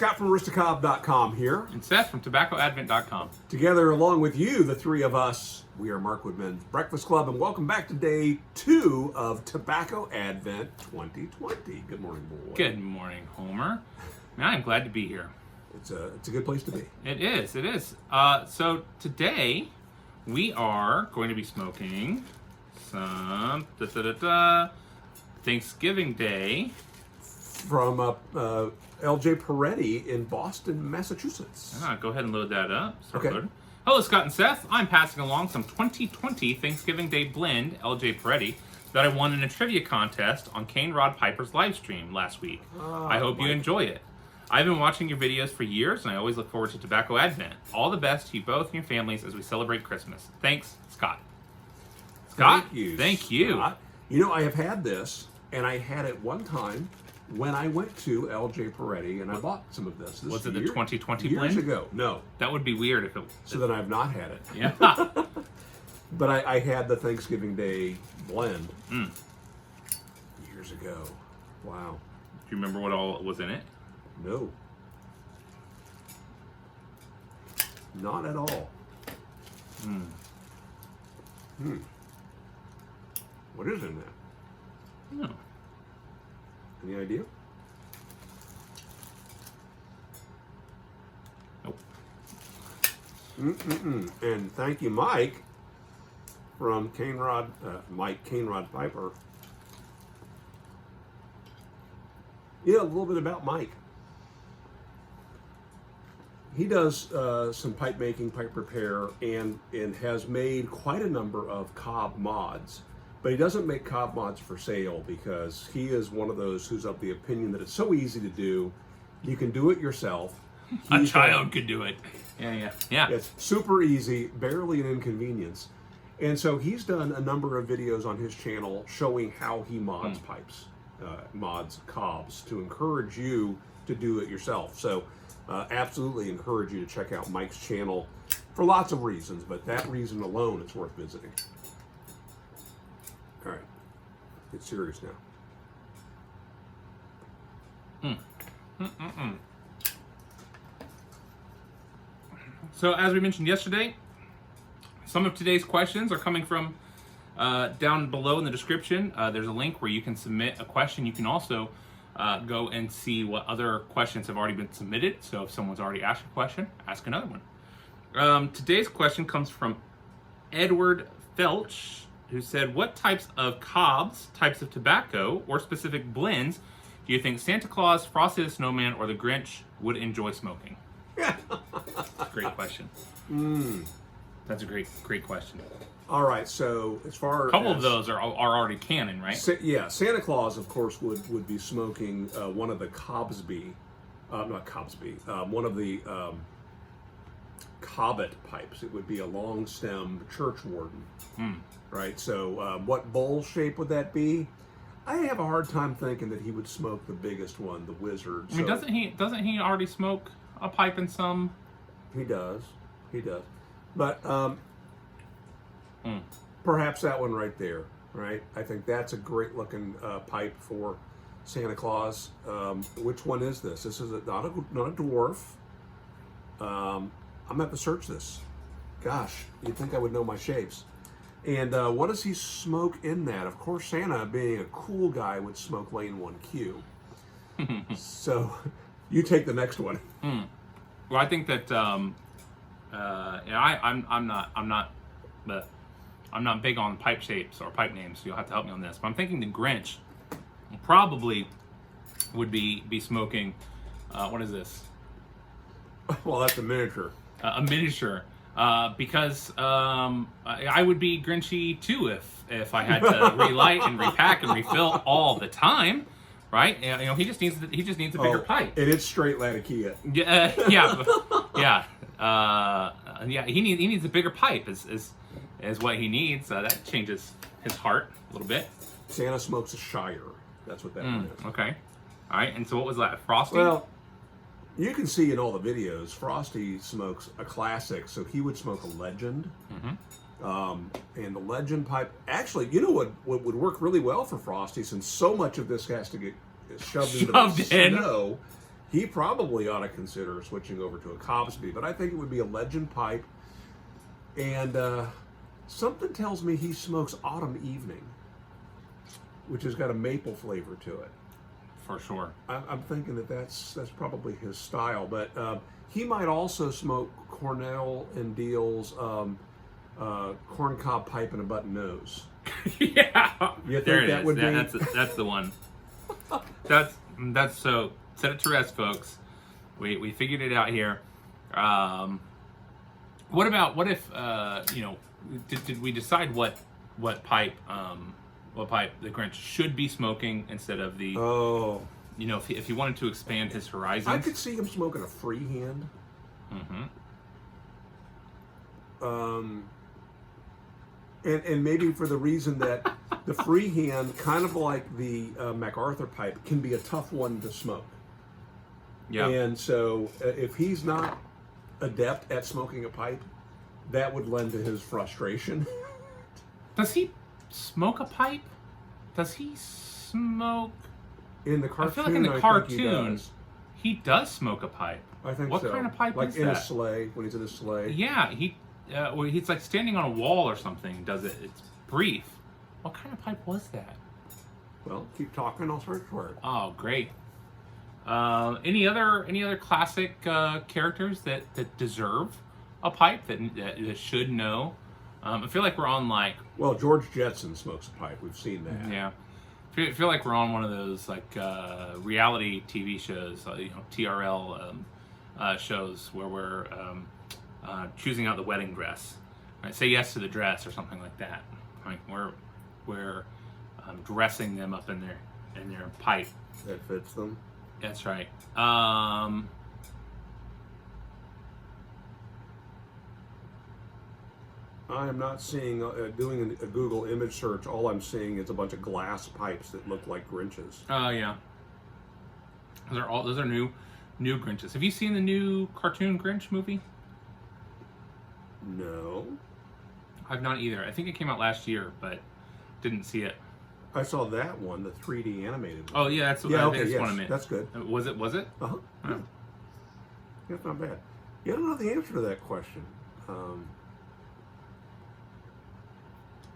Scott from Aristocob.com here. And Seth from TobaccoAdvent.com. Together, along with you, the three of us, we are Mark Woodman's Breakfast Club, and welcome back to day 2 of Tobacco Advent 2020. Good morning, boy. Good morning, Homer. Man, I'm glad to be here. It's a good place to be. It is. So today, we are going to be smoking some Thanksgiving Day. From LJ Peretti in Boston, Massachusetts. Go ahead and load that up. Okay. Loaded. Hello, Scott and Seth. I'm passing along some 2020 Thanksgiving Day blend LJ Peretti that I won in a trivia contest on Kane Rod Piper's live stream last week. I hope you enjoy it. I've been watching your videos for years, and I always look forward to Tobacco Advent. All the best to you both and your families as we celebrate Christmas. Thanks, Scott. Scott, Thank you. Scott. You know, I have had this, and I had it one time when I went to LJ Peretti, and I bought some of this. Was it the 2020 blend? Years ago. No. That would be weird if it... So then I've not had it. Yeah. But I had the Thanksgiving Day blend years ago. Wow. Do you remember what all was in it? No. Not at all. What is in that? No. Any idea? Nope. And thank you, Mike, from Kane Rod Piper. Yeah, a little bit about Mike. He does some pipe making, pipe repair, and has made quite a number of cob mods. But he doesn't make cob mods for sale because he is one of those who's of the opinion that it's so easy to do. You can do it yourself. A child could do it. Yeah. It's super easy, barely an inconvenience. And so he's done a number of videos on his channel showing how he mods pipes, mods cobs, to encourage you to do it yourself. So absolutely encourage you to check out Mike's channel for lots of reasons, but that reason alone, it's worth visiting. All right, get serious now. So as we mentioned yesterday, some of today's questions are coming from down below in the description. There's a link where you can submit a question. You can also go and see what other questions have already been submitted. So if someone's already asked a question, ask another one. Today's question comes from Edward Felch, who said, what types of cobs, types of tobacco, or specific blends do you think Santa Claus, Frosty the Snowman, or the Grinch would enjoy smoking? Great question. That's a great question. All right, so as far as... A couple of those are already canon, right? Santa Claus, of course, would be smoking one of the one of the Cobbett pipes. It would be a long-stemmed church warden. Right, so what bowl shape would that be? I have a hard time thinking that he would smoke the biggest one, the Wizard. I mean, doesn't he already smoke a pipe in some? He does. But perhaps that one right there, right? I think that's a great looking pipe for Santa Claus. Which one is this? This is not a dwarf. I'm gonna have to search this. Gosh, you'd think I would know my shapes. And what does he smoke in that? Of course, Santa, being a cool guy, would smoke Lane 1Q. So, you take the next one. Well, I think that I'm not big on pipe shapes or pipe names. So you'll have to help me on this. But I'm thinking the Grinch probably would be smoking. What is this? Well, that's a miniature. A miniature. Because I would be Grinchy too if I had to relight and repack and refill all the time, right? You know, he just needs a bigger pipe. And it's straight Latakia. He needs a bigger pipe is what he needs. That changes his heart a little bit. Santa smokes a Shire. That's what that is. Okay, all right. And so what was that? Frosty? Well, you can see in all the videos, Frosty smokes a classic, so he would smoke a Legend. And the Legend pipe, actually, you know what would work really well for Frosty, since so much of this has to get shoved into the snow, he probably ought to consider switching over to a Cobsby, but I think it would be a Legend pipe. And something tells me he smokes Autumn Evening, which has got a maple flavor to it. For sure. I'm thinking that's probably his style, but he might also smoke Cornell and Deal's corncob pipe and a button nose. Yeah, You think there it that is. would be? That's the one. That's so. Set it to rest, folks. We figured it out here. What if did we decide what pipe the Grinch should be smoking instead of the if he wanted to expand his horizons? I could see him smoking a freehand. And maybe for the reason that the freehand, kind of like the MacArthur pipe, can be a tough one to smoke. Yeah. And so if he's not adept at smoking a pipe, that would lend to his frustration. Does he smoke a pipe? Does he smoke? In the cartoon, I feel like in the cartoon, he does smoke a pipe. I think what so. Kind of pipe like is in that? a sleigh, when he's in a sleigh. Yeah, he's like standing on a wall or something. Does it? It's brief. What kind of pipe was that? Well, keep talking. I'll search for it. Oh, great. Any other classic characters that deserve a pipe that should know? I feel like we're on like. Well, George Jetson smokes a pipe. We've seen that. Yeah. I feel like we're on one of those like reality TV shows, TRL shows where we're choosing out the wedding dress. Right? Say yes to the dress or something like that. Right? We're dressing them up in their pipe. That fits them. That's right. I am not seeing, doing a Google image search, all I'm seeing is a bunch of glass pipes that look like Grinches. Oh, yeah. Those are new Grinches. Have you seen the new cartoon Grinch movie? No. I've not either. I think it came out last year, but didn't see it. I saw that one, the 3D animated one. Oh, yeah, that's yeah, okay, that's yes, what I meant. that's good. Was it? Uh-huh. Oh. Yeah. That's not bad. You don't know the answer to that question.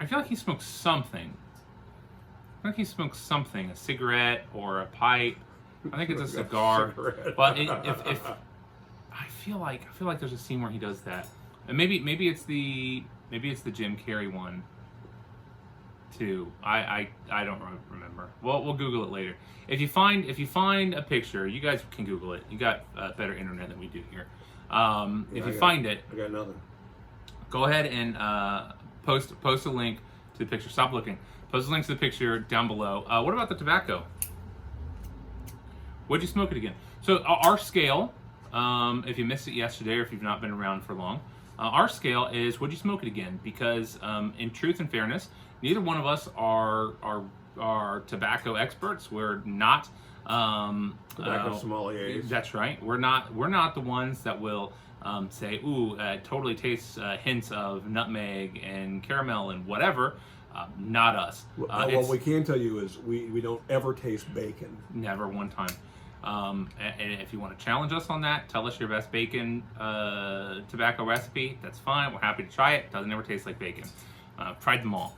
I feel like he smokes something. A cigarette or a pipe. I think it's a cigar. But if I feel like there's a scene where he does that, and maybe it's the Jim Carrey one too. I don't remember. We'll Google it later. If you find a picture, you guys can Google it. You got better internet than we do here. If you find it, I got nothing. Go ahead and post a link to the picture. Stop looking. Post a link to the picture down below. What about the tobacco? Would you smoke it again? So our scale, if you missed it yesterday or if you've not been around for long, our scale is would you smoke it again? Because in truth and fairness, neither one of us are tobacco experts. We're not Tobacco sommeliers. That's right. We're not the ones that will say, ooh, totally tastes hints of nutmeg and caramel and whatever. Not us. What we can tell you is we don't ever taste bacon. Never one time. And if you want to challenge us on that, tell us your best bacon tobacco recipe. That's fine. We're happy to try it. Doesn't ever taste like bacon. Tried them all.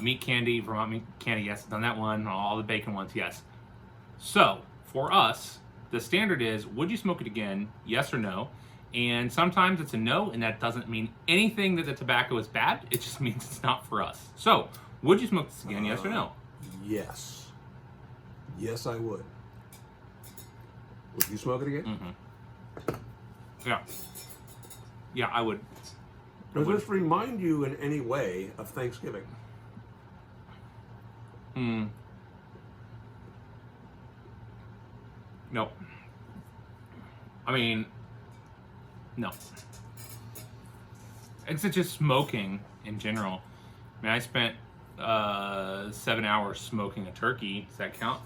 Meat candy, Vermont meat candy, yes, done that one. All the bacon ones, yes. So for us, the standard is: would you smoke it again? Yes or no. And sometimes it's a no, and that doesn't mean anything that the tobacco is bad. It just means it's not for us. So, would you smoke this again? Yes or no? Yes. Yes, I would. Would you smoke it again? Mm-hmm. Yeah. Yeah, I would. Does this remind you in any way of Thanksgiving? No. I mean, no. It's just smoking in general. I mean, I spent 7 hours smoking a turkey. Does that count?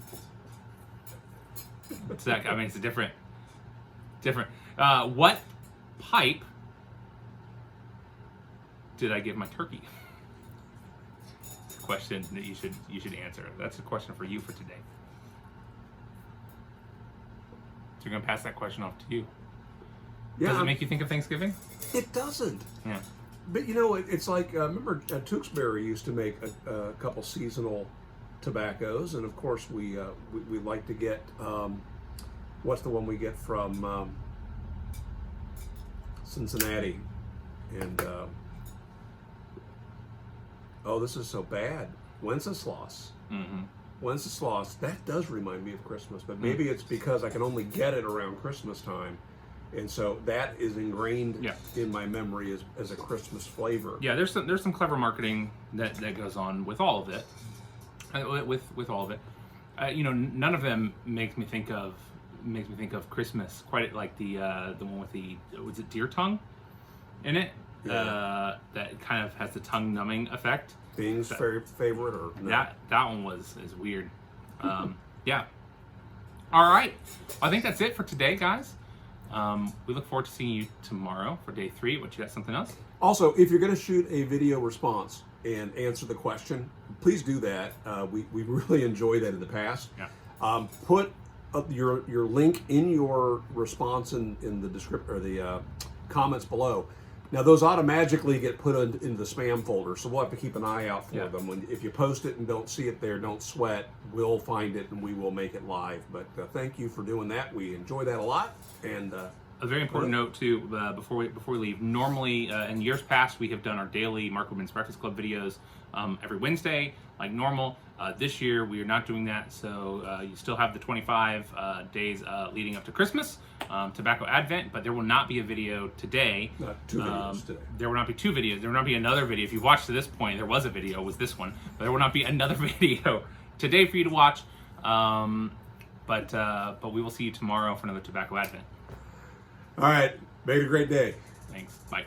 Does that? I mean, it's a different. What pipe did I give my turkey? Question that you should answer. That's a question for you for today. So you're gonna pass that question off to you. Yeah, Does it make you think of Thanksgiving? It doesn't. Yeah. But you know, it's like remember Tewksbury used to make a couple seasonal tobaccos, and of course we like to get what's the one we get from Cincinnati, and oh, this is so bad. Wenceslas. Mm-hmm. Wenceslas. That does remind me of Christmas, but maybe it's because I can only get it around Christmas time. And so that is ingrained in my memory as a Christmas flavor. Yeah, there's some clever marketing that goes on with all of it. With all of it, you know, none of them makes me think of Christmas quite like the one with the, was it deer tongue in it? Yeah. That kind of has the tongue numbing effect. Bing's favorite or no? That one is weird. Yeah. All right, I think that's it for today, guys. We look forward to seeing you tomorrow for day 3. What, you got something else? Also, if you're going to shoot a video response and answer the question, please do that. We really enjoyed that in the past. Yeah. Put your link in your response in the description or the comments below. Now, those automatically get put into the spam folder, so we'll have to keep an eye out for them. If you post it and don't see it there, don't sweat. We'll find it and we will make it live. But thank you for doing that. We enjoy that a lot. And a very important note too, before we leave. Normally, in years past, we have done our daily Mark Rubin's Breakfast Club videos every Wednesday, like normal. This year, we are not doing that, so you still have the 25 days leading up to Christmas, Tobacco Advent, but there will not be a video today. Not 2 videos today. There will not be 2 videos. There will not be another video. If you've watched to this point, there was a video, it was this one, but there will not be another video today for you to watch. But we will see you tomorrow for another Tobacco Advent. All right. Make it a great day. Thanks. Bye.